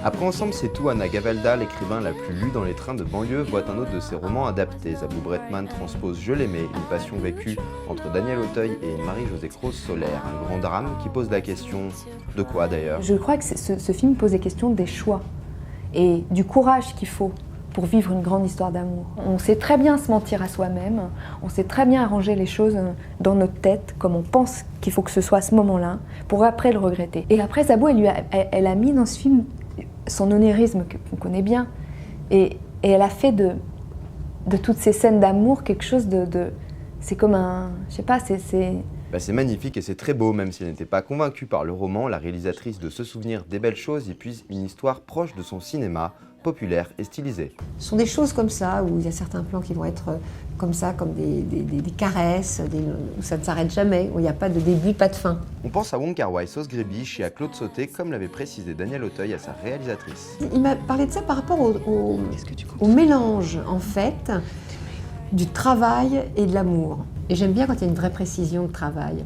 Après Ensemble c'est tout, Anna Gavalda, l'écrivain la plus lue dans les trains de banlieue, voit un autre de ses romans adaptés. Zabou Bretman transpose Je l'aimais, une passion vécue entre Daniel Auteuil et une Marie-Josée Croze-Solaire, un grand drame qui pose la question de quoi d'ailleurs. Je crois que ce film pose des questions des choix et du courage qu'il faut pour vivre une grande histoire d'amour. On sait très bien se mentir à soi-même, on sait très bien arranger les choses dans notre tête, comme on pense qu'il faut que ce soit à ce moment-là, pour après le regretter. Et après, Zabou, elle a mis dans ce film son onérisme qu'on connaît bien, et elle a fait de toutes ces scènes d'amour quelque chose de c'est comme un... je sais pas, C'est magnifique et c'est très beau, même si elle n'était pas convaincue par le roman, la réalisatrice de Se souvenir des belles choses y puise une histoire proche de son cinéma, populaire et stylisé. Ce sont des choses comme ça, où il y a certains plans qui vont être comme ça, comme des caresses, où ça ne s'arrête jamais, où il n'y a pas de début, pas de fin. On pense à Wong Kar-wai, Sauce Grébiche et à Claude Sauté, comme l'avait précisé Daniel Auteuil à sa réalisatrice. Il m'a parlé de ça par rapport au mélange, en fait, du travail et de l'amour. Et j'aime bien quand il y a une vraie précision de travail.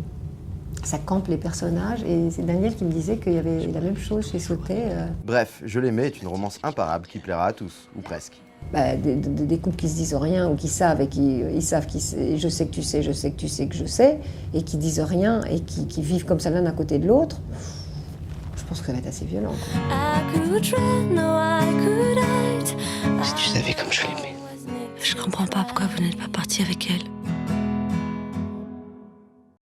Ça campe les personnages, et c'est Daniel qui me disait qu'il y avait la même chose chez Sauté. Bref, Je l'aimais est une romance imparable qui plaira à tous, ou presque. Des couples qui se disent rien ou qui savent et ils savent je sais que tu sais, je sais que tu sais que je sais, et qui disent rien et qui vivent comme ça l'un à côté de l'autre. Je pense que ça va être assez violent. Si tu savais comme je l'aimais. Je comprends pas pourquoi vous n'êtes pas parti avec elle.